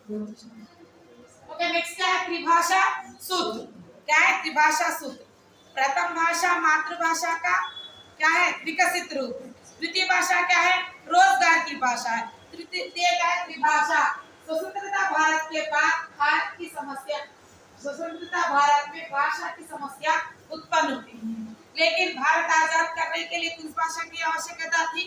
Okay, next क्या है? त्रिभाषा सूत्र। क्या है? त्रिभाषा सूत्र। प्रथम भाषा मातृभाषा का क्या है? विकसित रूप। द्वितीय भाषा क्या है? रोजगार की भाषा है। तृतीय क्या है? त्रिभाषा। स्वतंत्रता भारत के बाद भारत की समस्या, स्वतंत्रता भारत में भाषा की समस्या उत्पन्न हुई, लेकिन भारत आजाद करने के लिए किस भाषा की आवश्यकता थी?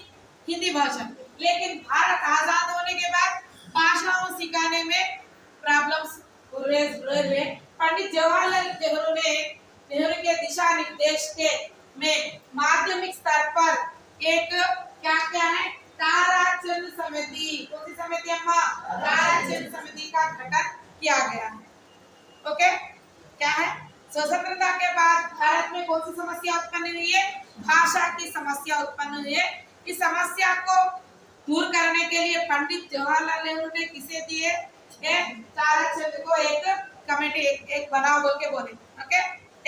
हिंदी भाषा। लेकिन भारत आजाद होने के बाद भाषाओं सिखाने में प्रॉब्लम्स हुए। पंडित जवाहरलाल नेहरू के दिशा निर्देश के में माध्यमिक स्तर पर एक क्या क्या है? ताराचंद समिति। कौन सी समिति अम्मा? ताराचंद समिति का गठन किया गया है। ओके, क्या है? स्वतंत्रता के बाद भारत में कौन सी समस्या उत्पन्न हुई है? भाषा की समस्या उत्पन्न हुई है। इस समस्या को दूर करने के लिए पंडित जवाहरलाल नेहरू ने किसे दिए? ताराचंद को एक कमेटी, एक बनाओ बोल के बोले। ओके,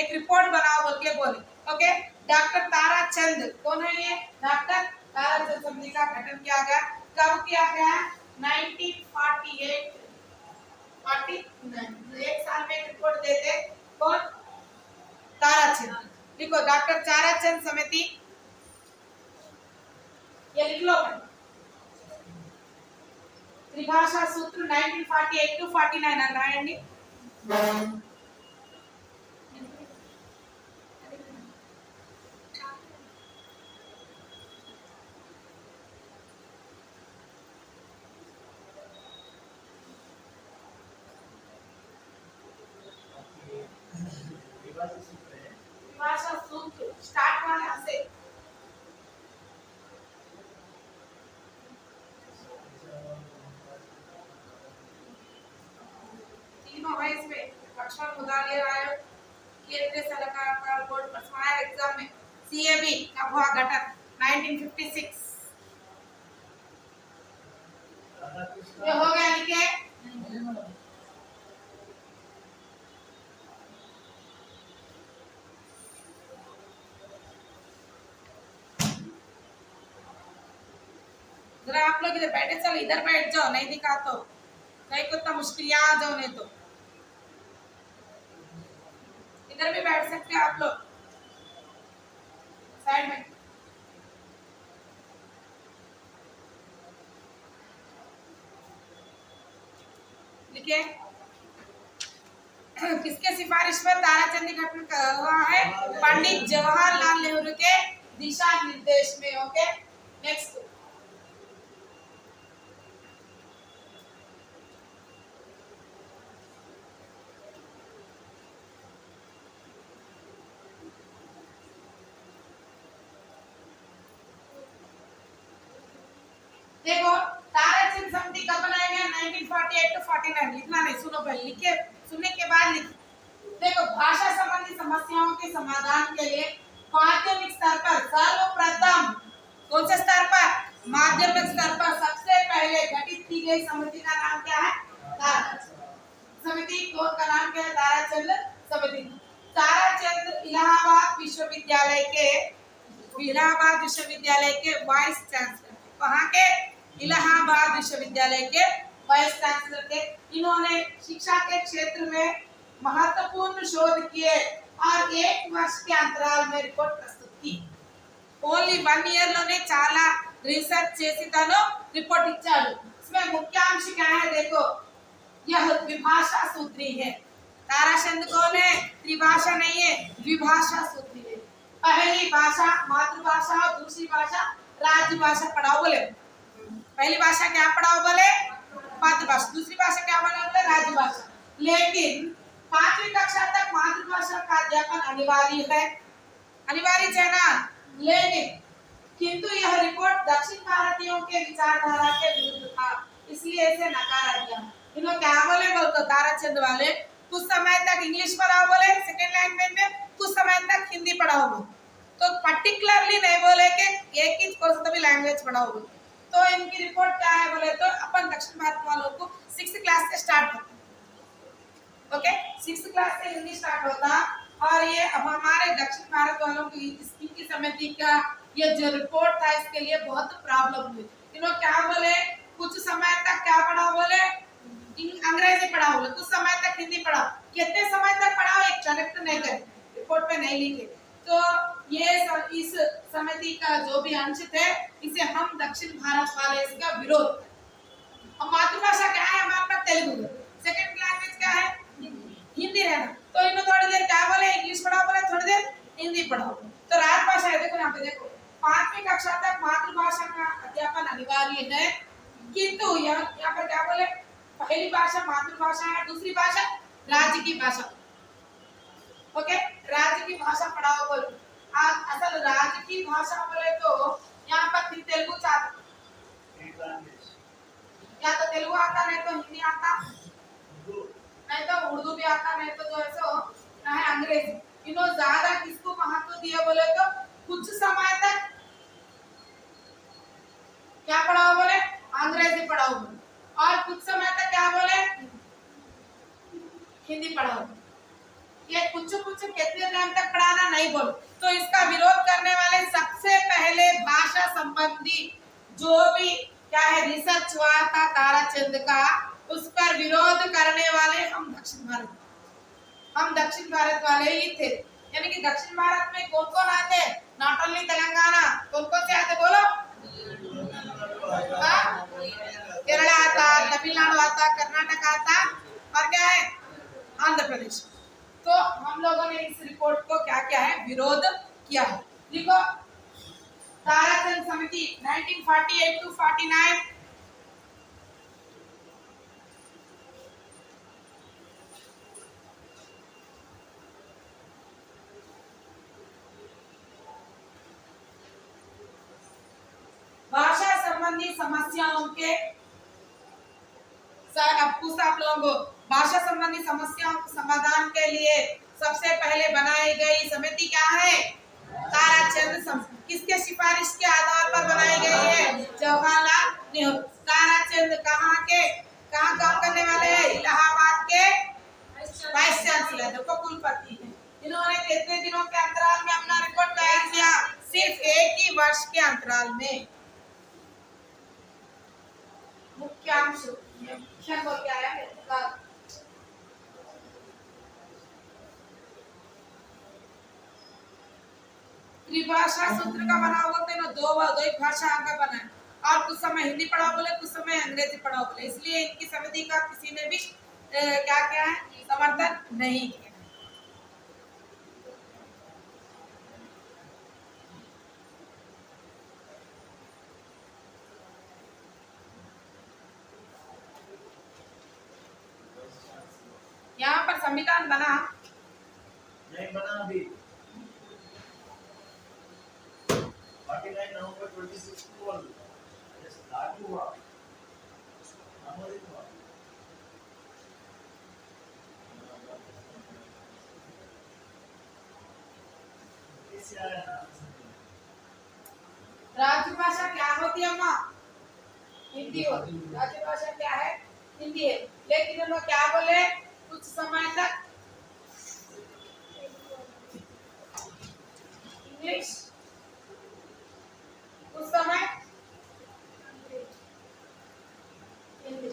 एक रिपोर्ट बनाओ बोल के बोले। ओके, डॉक्टर ताराचंद कौन है? ये डॉक्टर ताराचंद समिति का गठन किया गया। कब किया गया? 1948। 49 एक साल में एक रिपोर्ट देते कौन? ताराचंद। लिखो, डॉक्टर ताराचंद समिति, ये लिख लो। त्रिभाषा सूत्र 1948 to 49 राయండి। त्रिभाषा सूत्र स्टार्ट वाले से तीनों है इसमें। लक्ष्मण मुदालिया आयोग, केंद्रीय सरकार बोर्ड पर एग्जाम में सीएबी का हुआ गठन 1956। ये हो गया लिखे। जरा आप लोग इधर बैठे, चलो इधर बैठ जाओ, नहीं दिखा तो नहीं को इतना मुश्किल, यहाँ आ जाओ, नहीं तो इधर भी बैठ सकते हैं आप लोग साइड में। लिखिए, किसके सिफारिश पर ताराचंद गठन हुआ है? पंडित जवाहरलाल नेहरू के दिशा निर्देश में। Okay, next. देखो, ताराचंद समिति कब बनाया गया? 1948 to 49। लिखना नहीं, सुनो पहले, लिखे सुनने के बाद लिख। देखो, भाषा संबंधी समस्याओं के समाधान के लिए माध्यमिक स्तर पर सर्वप्रथम, कौन से स्तर पर? माध्यमिक स्तर पर सबसे पहले गठित की गई समिति का नाम क्या है? ताराचंद समिति। कौन का नाम क्या है? ताराचंद समिति। ताराचंद इलाहाबाद विश्वविद्यालय के वाइस चांसलर, वहां के इलाहाबाद विश्वविद्यालय के वाइस चांसलर थे। इन्होंने शिक्षा के क्षेत्र में महत्वपूर्ण शोध किए और 1 वर्ष के अंतराल में रिपोर्ट प्रस्तुत की। ओनली 1 ईयर लोने चाला रिसर्च చేసి తను रिपोर्ट इచ్చాడు। इसमें मुख्यांश क्या है? देखो, यह द्विभाषा सूत्री है। ताराचंद कौन है? त्रिभाषा नहीं है, द्विभाषा सूत्री है। पहली भाषा मातृभाषा और दूसरी भाषा राजभाषा पढ़ाओ बोले। पहली भाषा क्या पढ़ाओ बोले? मातृभाषा। दूसरी भाषा क्या बोले? राजभाषा। लेकिन 5वीं कक्षा तक मातृभाषा का अध्यापन अनिवार्य है, अनिवार्य है ना। लेकिन किंतु यह रिपोर्ट दक्षिण भारतीयों के विचारधारा के विरुद्ध था, इसलिए इसे नकारा गया। इन्होंने क्या बोले? बोलते ताराचंद वाले कुछ समय तक इंग्लिश पढ़ाओ बोले सेकेंड लैंग्वेज में, कुछ समय तक हिंदी पढ़ाओ बोले। तो पर्टिकुलरली नहीं बोले कि एक ही कोर्स तभी लैंग्वेज पढ़ाओ बोले। तो इनकी रिपोर्ट क्या है बोले तो अपन दक्षिण भारत वालों को 6th क्लास से स्टार्ट होता। ओके, 6th क्लास से हिंदी स्टार्ट होता। और ये अब हमारे दक्षिण भारत वालों की इनकी समिति का ये जो रिपोर्ट था, इसके लिए बहुत प्रॉब्लम हुई। इन्होंने क्या बोले? कुछ समय तक क्या पढ़ा बोले? अंग्रेजी पढ़ाओ, कुछ समय तक हिंदी पढ़ाओ। कितने समय तक पढ़ाओ एक कलेक्ट नहीं करे, रिपोर्ट पे नहीं लिखे। तो ये इस समिति का जो भी अंश थे, इसे हम दक्षिण भारत वाले इसका विरोध। अब मातृभाषा क्या है हमारा तेलुगु, सेकंड लैंग्वेज क्या है हिंदी रहना। तो इन्होंने थोड़ी देर क्या बोले इंग्लिश पढ़ाओ, बोले थोड़ी देर हिंदी पढ़ाओ। तो राजभाषा है, देखो यहाँ पे देखो 5वीं कक्षा तक मातृभाषा का अध्यापन अनिवार्य है, किंतु यहाँ पर क्या बोले पहली भाषा मातृभाषा है, दूसरी भाषा राज्य की भाषा। ओके, राज्य की भाषा पढ़ाओ बोलो। असल राज्य की भाषा बोले तो यहाँ पर फिर तेलुगु चाहते, या तो तेलुगु आता नहीं तो हिंदी आता, नहीं तो उर्दू भी आता, नहीं तो जो ऐसा है अंग्रेजी। इन्होंने ज्यादा किसको महत्व दिया बोले तो कुछ समय तक क्या पढ़ाओ बोले अंग्रेजी पढ़ाओ बोले, और कुछ समय तक क्या बोले हिंदी पढ़ाओ। ये कुछ कितने टाइम तक पढ़ाना नहीं बोलो। तो इसका विरोध करने वाले सबसे पहले भाषा संबंधी जो भी क्या है रिसर्च हुआ था ताराचंद का, उस पर विरोध करने वाले हम दक्षिण भारत वाले ही थे। यानी कि दक्षिण भारत में कौन कौन आते, नॉट ओनली तेलंगाना, कौन कौन से आते बोलो, केरला आता, तमिलनाडु आता, कर्नाटक आता, और क्या है आंध्र प्रदेश। तो हम लोगों ने इस रिपोर्ट को क्या क्या है विरोध किया है। देखो ताराचंद समिति 1948 to 49, भाषा संबंधी समस्याओं के आप लोगों को भाषा संबंधी समस्याओं के समाधान के लिए सबसे पहले बनाई गई समिति क्या है ताराचंद समिति। किसके सिफारिश के आधार पर बनाई गई है, जवाहरलाल नेहरू। ताराचंद कहाँ काम करने वाले हैं, इलाहाबाद के वाइस चांसलर देखो कुलपति है। इन्होंने कितने दिनों के अंतराल में अपना रिपोर्ट तैयार किया, सिर्फ एक ही वर्ष के अंतराल में। मुख्यांश को क्या है त्रिभाषा सूत्र का बना बोलते ना, दो भाषा का बना है, और कुछ समय हिंदी पढ़ाओ बोले कुछ समय अंग्रेजी पढ़ाओ बोले, इसलिए इनकी समिति का किसी ने भी क्या क्या है समर्थन नहीं किया। यहाँ पर संविधान बना नहीं, बना अभी 49 नवंबर 26 को लागू हुआ, आमोदित हुआ। राजभाषा क्या होती है अम्मा, हिंदी होती है। राजभाषा क्या है हिंदी है, लेकिन उन्होंने क्या बोले कुछ समय तक इंग्लिश, उस समय हिंदी।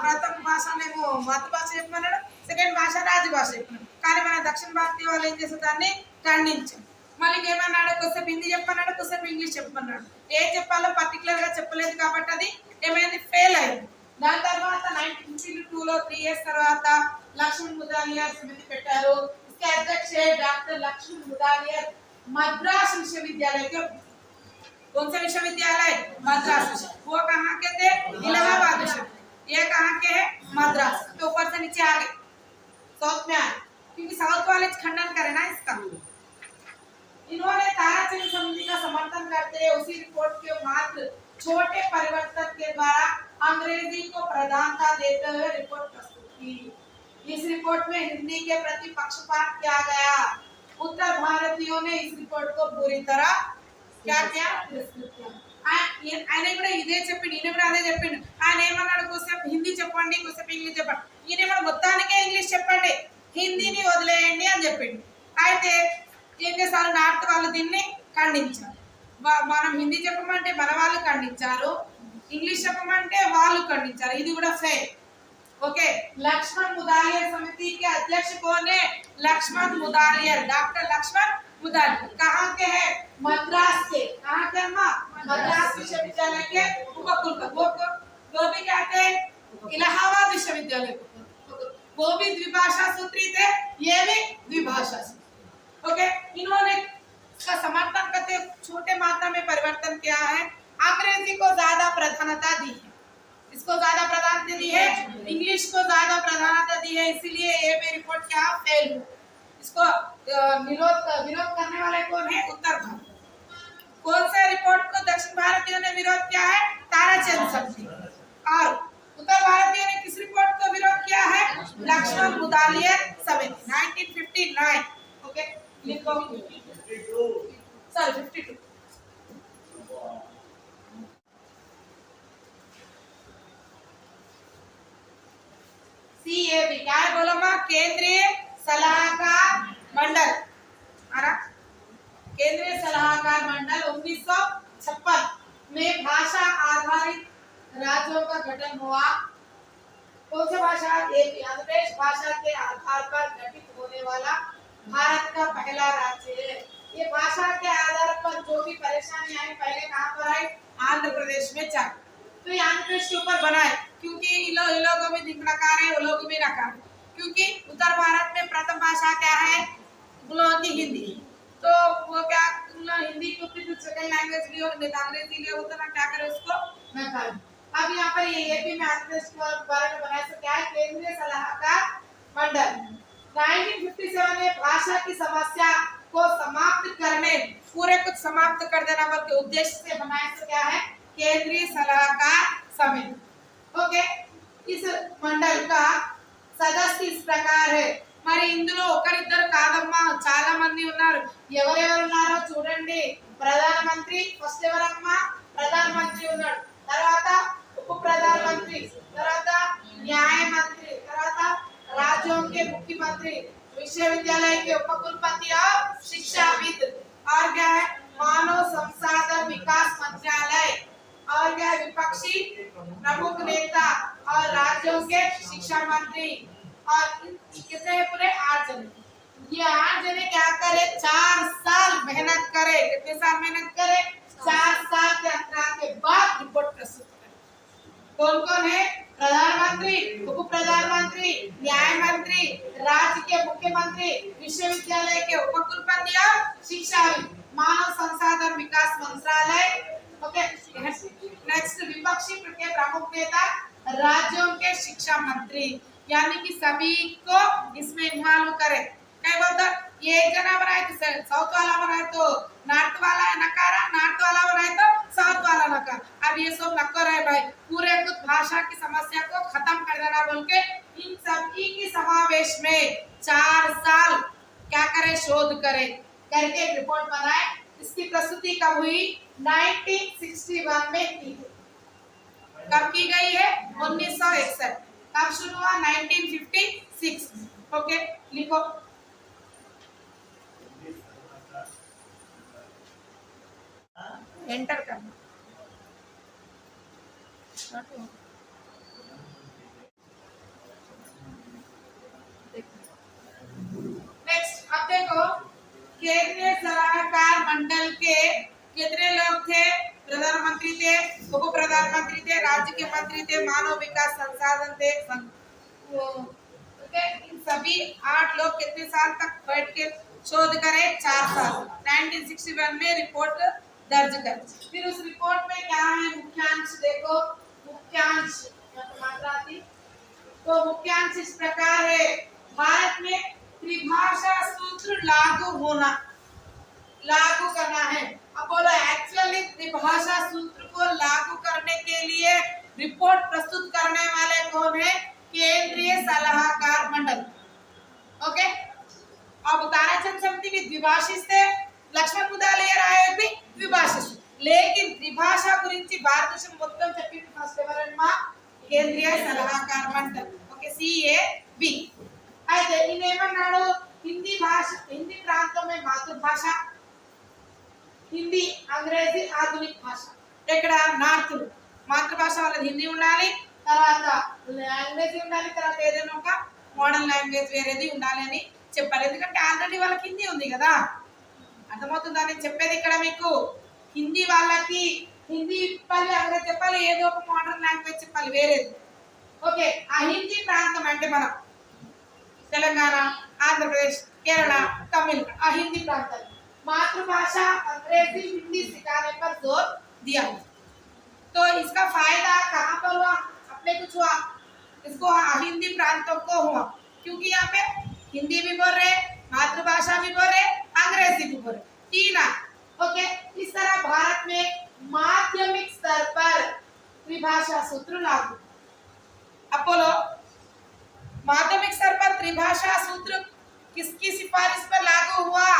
ప్రథమ భాషనేమో మాతృభాష చెప్పమన్నాడు, సెకండ్ భాష రాజభాష చెప్పమన్నాడు. కానీ మన దక్షిణ భారతీయ వాళ్ళు ఏం చేస్తారు దాన్ని ఖండించారు. మళ్ళీ ఏమన్నాడు కొద్దిసేపు హిందీ చెప్పమన్నాడు, కొద్దిసేపు ఇంగ్లీష్ చెప్పమన్నాడు. ఏం చెప్పాలో పర్టికులర్ గా చెప్పలేదు కాబట్టి అది ఏమైంది ఫెయిల్ అయింది. దాని తర్వాత 1952 లో 3 ఇయర్స్ తర్వాత లక్ష్మణ్ ముదాలియార్ సమితి పెట్టారు. इसके अध्यक्ष है डॉक्टर लक्ष्मण मुदालियार। मद्रास विश्वविद्यालय के कौन सा विश्वविद्यालय मद्रास, वो कहाँ के थे इलाहाबाद विश्वविद्यालय। ये कहाँ के है मद्रास, तो ऊपर से नीचे आ गए साउथ में आए, क्योंकि साउथ वाले खंडन करे ना इसका। इन्होंने ताराचंद समिति का समर्थन करते हुए उसी रिपोर्ट के मात्र छोटे परिवर्तन के द्वारा अंग्रेजी को प्रधानता देते हुए रिपोर्ट प्रस्तुत की। इस रिपोर्ट में हिंदी के प्रति पक्षपात किया गया। उत्तर भारतीयों ने इस रिपोर्ट को पूरी तरह क्या किया तिरस्कृत किया। ఆయన కూడా ఇదే చెప్పిండు, ఈయన కూడా అదే చెప్పిండు. ఆయన ఏమన్నాడు, కొద్దిసేపు హిందీ చెప్పండి, కొద్దిసేపు ఇంగ్లీష్ చెప్పండి. ఈయన ఏమన్నా మొత్తానికే ఇంగ్లీష్ చెప్పండి, హిందీని వదిలేయండి అని చెప్పిండు. అయితే ఏం చేస్తారు, నార్త్ వాళ్ళు దీన్ని ఖండించారు. మనం హిందీ చెప్పమంటే మన వాళ్ళు ఖండించారు, ఇంగ్లీష్ చెప్పమంటే వాళ్ళు ఖండించారు. ఇది కూడా ఫెయిల్. ओके, लक्ष्मण मुदालियर समिति के अध्यक्ष कौन है? लक्ष्मण मुदालियर, डॉक्टर लक्ष्मण मुदालियर कहाँ के हैं? मद्रास के। कहाँ के? मद्रास विश्वविद्यालय के उपकुलपति। वो भी कहते हैं इलाहाबाद विश्वविद्यालय, वो भी द्विभाषा सूत्री थे, ये भी द्विभाषा सूत्री। ओके, इन्होंने इसका समर्थन करते छोटे मात्रा में परिवर्तन किया है, अंग्रेजी को ज्यादा प्रधानता दी है, इसको ज्यादा प्राधान्यता दी है, इंग्लिश को ज्यादा प्राधान्यता दी है, इसीलिए ये भी रिपोर्ट क्या फेल हुआ। इसको विरोध करने वाले कौन है? उत्तर भारत। कौन से रिपोर्ट को दक्षिण भारतीयों ने विरोध किया है? ताराचंद समिति। और उत्तर भारतीयों ने किस रिपोर्ट को विरोध किया है? लक्ष्मण मुदालियर समिति 1959। ओके, लिखो सर 52। CAB क्या है बोलो माँ? केंद्रीय सलाहकार मंडल। केंद्रीय सलाहकार मंडल 1956 में भाषा आधारित राज्यों का गठन हुआ। कौन सी भाषा? एपी, आंध्र प्रदेश भाषा के आधार पर गठित होने वाला भारत का पहला राज्य है। ये भाषा के आधार पर जो भी परेशानी आई पहले कहाँ पर आई? आंध्र प्रदेश में चल, तो ये आंध्र प्रदेश के ऊपर बनाए, क्योंकि लोगों में नकार है, वो लोग भी नकार है, क्योंकि उत्तर भारत में प्रथम भाषा क्या है? की हिंदी। तो वो क्या हिंदी को फिर सेकंड लैंग्वेज लियो, अंग्रेजी लियो, तो ना क्या करे उसको नकार। अब यहाँ पर ये एपी में आंध्र प्रदेश के बारे में बनाया, तो क्या है? केंद्रीय सलाहकार मंडल 1957 में भाषा की समस्या को समाप्त करने, पूरे कुछ समाप्त कर देना के उद्देश्य से बनाया, तो क्या है? केंद्रीय सलाहकार समिति। ओके, इस मंडल का सदस्य इस प्रकार है। మరి ఇందులో ఒకరిద్దరు కాదమ్మా, చాలా మంది ఉన్నారు. ఎవరెవరు ఉన్నారో చూడండి. ప్రధానమంత్రి ఫస్ట్ ఎవరమ్మా? ప్రధానమంత్రి ఉన్నాడు, తర్వాత ఉప ప్రధానమంత్రి, తర్వాత न्याय मंत्री, తర్వాత राज्यों के मुख्यमंत्री, विश्वविद्यालय के उपकुलपति और शिक्षाविद, और क्या है? मानव संसाधन विकास मंत्रालय, और क्या? विपक्षी प्रमुख नेता और राज्यों के शिक्षा मंत्री। और कितने पूरे 8 जने। ये 8 जने क्या करे? 4 साल मेहनत करे। कितने साल मेहनत करे? 4 साल के अंतराल के बाद रिपोर्ट प्रस्तुत करे। कौन कौन है? प्रधानमंत्री, उप प्रधानमंत्री, न्याय मंत्री, राज्य के मुख्यमंत्री, विश्वविद्यालय के उपकुलपति और शिक्षाविद, मानव संसाधन विकास मंत्रालय। ओके, नेक्स्ट विपक्षी के प्रमुख नेता, राज्यों के शिक्षा मंत्री, यानी कि सभी को इसमें इन्वॉल्व करें। क्या बोलता? ये एक जना बनाए तो साउथ वाला बनाए तो नॉर्थ वाला नकारा, नॉर्थ वाला बनाए तो साउथ वाला नकार। अब ये सब नकार है भाई, पूरे कुछ भाषा की समस्या को खत्म कर देना बोल के इन सभी की समावेश में 4 साल क्या करे? शोध करे, करके एक रिपोर्ट बनाए। इसकी प्रस्तुति कब हुई? 1961 में की। कब की गई है? 1961। कब शुरू हुआ? 1956। ओके, लिखो एंटर करना। नेक्स्ट, अब देखो केंद्रीय सलाहकार मंडल के कितने लोग थे? प्रधानमंत्री थे, उप प्रधानमंत्री थे, राज्य के मंत्री थे, मानव विकास संसाधन थे। इन सभी 8 लोग कितने साल तक बैठ के शोध करे? 4 साल। 1961 में रिपोर्ट दर्ज कर। फिर उस रिपोर्ट में क्या है? मुख्यांश देखो, मुख्यांश मात्रा थी, तो मुख्यांश इस प्रकार है। भारत में त्रिभाषा सूत्र लागू करना है। अब बोलो, एक्चुअली त्रिभाषा सूत्र को लागू करने के लिए रिपोर्ट प्रस्तुत करने वाले कौन है? केंद्रीय सलाहकार मंडल। ओके, अब ताराचंद समिति भी द्विभाषी थे, लक्ष्मण मुदालियर आयोग भी द्विभाषी। లేకిన్ త్రిభాష గురించి భారతదేశం మొత్తం చెప్పింది ఫస్ట్ ఎవరమ్మా కేంద్రీయ సలహాకార మండలి ఓకే సిఏబి అయితే ఈయన ఏమన్నాడు హిందీ భాష హింदी ప్రాంతం में మాతృభాష హిందీ అంగ్రేజీ ఆధునిక భాష ఇక్కడ నార్త్ మాతృభాష వాళ్ళది హిందీ ఉండాలి తర్వాత లాంగ్వేజ్ ఉండాలి తర్వాత ఏదైనా ఒక మోడర్న్ లాంగ్వేజ్ వేరేది ఉండాలి అని చెప్పారు ఎందుకంటే ఆల్రెడీ వాళ్ళకి హిందీ ఉంది కదా అర్థమవుతుందా నేను చెప్పేది ఇక్కడ మీకు హిందీ వాళ్ళకి హిందీ చెప్పాలి అంగ్రేజీ చెప్పాలి ఏదో ఒక మోడర్న్ లాంగ్వేజ్ చెప్పాలి వేరేది ఓకే ఆ హిందీ ప్రాంతం అంటే మనం తెలంగాణ ఆంధ్రప్రదేశ్ केरला तमिल हिंदी प्रांत मातृभाषा अंग्रेजी हिंदी सिखाने पर जोर दिया तो इसका फायदा कहाँ पर हुआ अपने कुछ हुआ इसको हिंदी प्रांतों को हुआ क्योंकि यहाँ पे हिंदी भी बोल रहे मातृभाषा भी बोल रहे अंग्रेजी भी बोल रहे तीन ओके इस तरह भारत में माध्यमिक स्तर पर त्रिभाषा सूत्र लागू अब बोलो माध्यमिक स्तर पर त्रिभाषा सूत्र किसकी सिफारिश पर लागू हुआ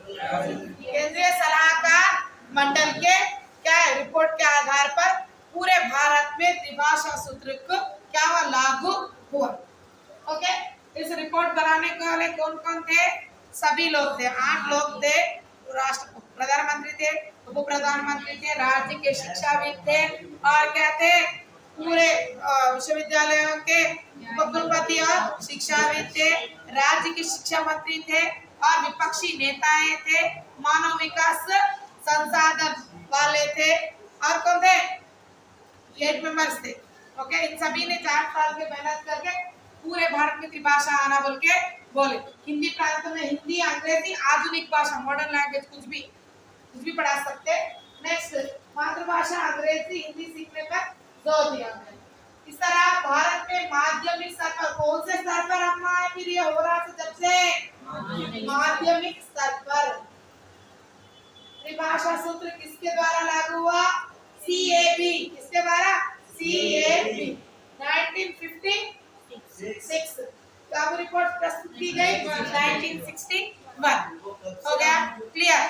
केंद्रीय सलाहकार मंडल के क्या रिपोर्ट के आधार पर पूरे भारत में त्रिभाषा सूत्र को क्या हुआ लागू हुआ ओके इस रिपोर्ट बनाने वाले कौन कौन थे सभी लोग थे 8 लोग थे राष्ट्र प्रधानमंत्री थे उप प्रधानमंत्री थे राज्य के शिक्षाविद थे और क्या थे पूरे विश्वविद्यालयों के उपकुलपति और शिक्षाविद थे राज्य के शिक्षा मंत्री थे और विपक्षी नेताएं थे मानव विकास संसाधन वाले थे और कौन थे 8 मेंबर्स थे ओके इन सभी ने 4 साल के मेहनत करके पूरे भारत में त्रिभाषा आना बोल के बोले हिंदी प्रांत में हिंदी अंग्रेजी आधुनिक भाषा मॉडर्न लैंग्वेज कुछ भी पढ़ा सकते नेक्स्ट मातृभाषा अंग्रेजी हिंदी सीखने पर जोर दिया गया इस तरह भारत में माध्यमिक स्तर पर कौन से स्तर पर अम्मा फिर ये हो रहा है जब से माध्यमिक स्तर पर त्रिभाषा सूत्र किसके द्वारा लागू हुआ सीएबी किसके द्वारा सीएबी 1956 कब रिपोर्ट प्रस्तुत की गई 1961 हो गया क्लियर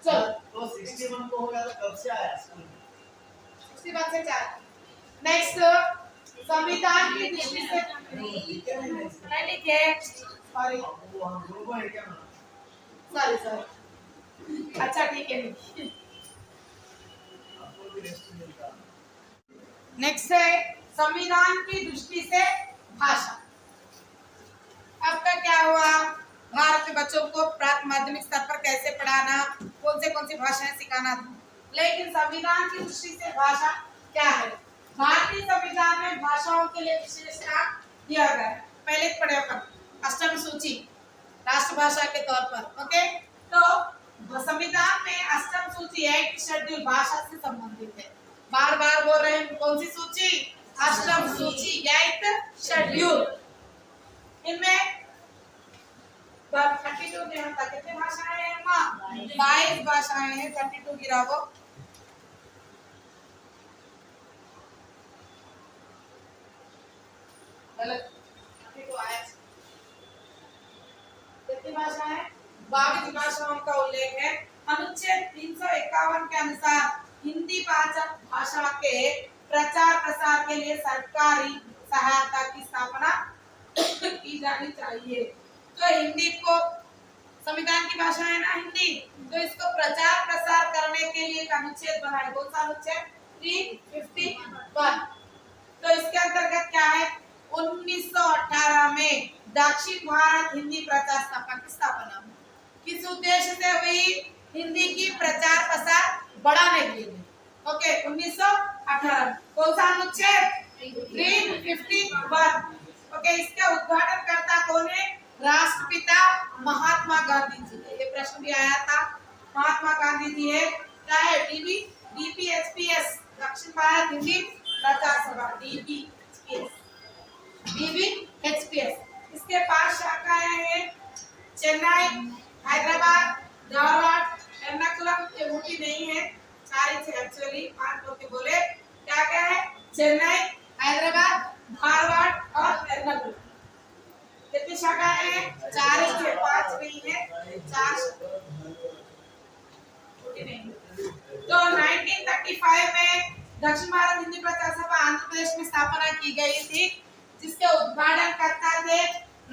चलो तो 61 को हो गया तो कब से आया स्कूल में 61 से 4 नेक्स्ट संविधान की दृष्टि से नहीं लिखे सॉरी वो हम लोगों है क्या ना सॉरी अच्छा ठीक है आपको भी रेस्ट मिलता नेक्स्ट है संविधान की दृष्टि से भाषा अब तक क्या हुआ भारत के बच्चों को प्राथमिक माध्यमिक स्तर पर कैसे पढ़ाना कौन सी भाषाएं सिखाना था लेकिन संविधान की दृष्टि से भाषा क्या है भारतीय संविधान में भाषाओं के लिए विशेष स्थान दिया गया है पहले पढ़े अपन अष्टम सूची राष्ट्रभाषा के तौर पर ओके तो संविधान में अष्टम सूची 8 शेड्यूल भाषा से संबंधित है बार बार बोल रहे हैं कौन सी सूची अष्टम सूची 8 शेड्यूल इनमें 32 में होता कितने भाषाएं हैं अम्मा 22 भाषाएं हैं 32 गिरावो गलत 32 आया कितनी भाषाएं 22 भाषाओं का उल्लेख है अनुच्छेद 351 के अनुसार हिंदी भाषा के प्रचार प्रसार के लिए सरकारी सहायता की स्थापना की जानी चाहिए तो हिंदी को संविधान की भाषा है ना हिंदी तो इसको प्रचार प्रसार करने के लिए एक अनुच्छेद बनाया कौन सा अनुच्छेद 351 तो इसके अंतर्गत क्या है 1918 में दक्षिण भारत हिंदी प्रचार स्थापना किस उद्देश्य से हुई हिंदी की प्रचार प्रसार बढ़ाने के लिए ओके 1918 कौन सा अनुच्छेद 351 ओके इसका उद्घाटन करता कौन है राष्ट्रपिता महात्मा गांधी जी ये प्रश्न भी आया था महात्मा गांधी जी है क्या है डीपीएचपीएस दक्षिण भारत हिंदी प्रचार सभा डीपीएचपीएस इसके 5 शाखाएं हैं चेन्नई हैदराबाद धारवाड़ एर्नाकुलम ये ऊटी नहीं है 4 ही थे एक्चुअली 5 लोग के बोले क्या क्या है चेन्नई हैदराबाद धारवाड़ और एर्नाकुलम कितनी शाखाएं हैं 4 ही थे 5 नहीं है 4 ऊटी नहीं तो दक्षिण भारत हिंदी प्रचार सभा आंध्र प्रदेश में स्थापना की गई थी, जिसके उद्घाटन करता थे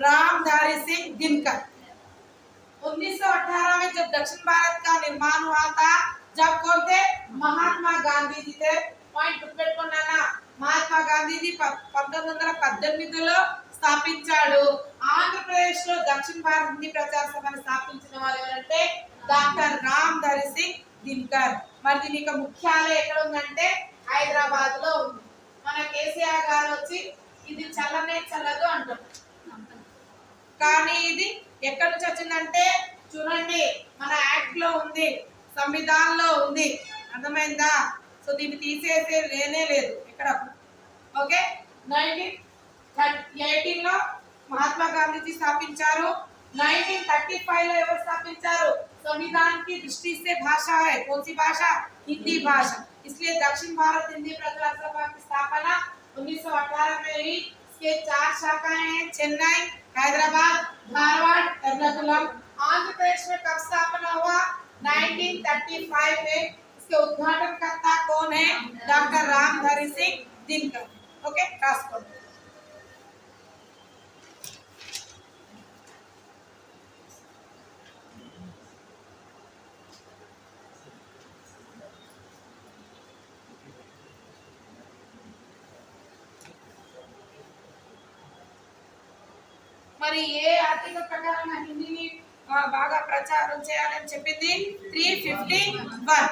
रामधारी सिंह दिनकर। 1918 में जब दक्षिण भारत का निर्माण हुआ था, जब कौन थे? महात्मा गांधी जी थे। పాయింట్ గుర్తుపెట్టుకున్నానా? మహాత్మా గాంధీజీ 1918లో స్థాపించాడు. ఆంధ్రప్రదేశ్ లో దక్షిణ భారత హిందీ ప్రచార సభను స్థాపించిన వారు ఎవరంటే డాక్టర్ రామ్ధారి సింగ్ దినకర్. మరి దీని యొక్క ముఖ్యాలయం ఎక్కడ ఉందంటే హైదరాబాద్ లో ఉంది. మన కేసీఆర్ గారు వచ్చి ఇది చల్లనే చల్లదు అంటారు, కానీ ఇది ఎక్కడి నుంచి వచ్చిందంటే చూడండి, మన యాక్ట్ లో ఉంది, సంవిధానంలో ఉంది. అర్థమైందా? సో దీన్ని తీసేసే లేనే లేదు ఇక్కడ. ఓకే, 1918 లో महात्मा गांधी जी स्थापिंचाరు. 1935 లో ఎవరు స్థాపించారు? संविधान की दृष्टि से भाषा है, कौन सी भाषा? हिंदी भाषा. इसलिए दक्षिण भारत हिंदी प्रचार सभा की स्थापना 1918 में हुई. इसके 4 शाखाएं हैं, चेन्नई, हैदराबाद, धारवाड़, एर्नाकुलम. आंध्र प्रदेश में कब स्थापना हुआ? 1935 में. इसके उद्घाटन करता कौन है? डॉक्टर रामधारी सिंह दिनकर. ओके, खास कर మరి ఏ ఆర్టికల్ ప్రకారం హిందీని బాగా ప్రచారం చేయాలని చెప్పింది? 351.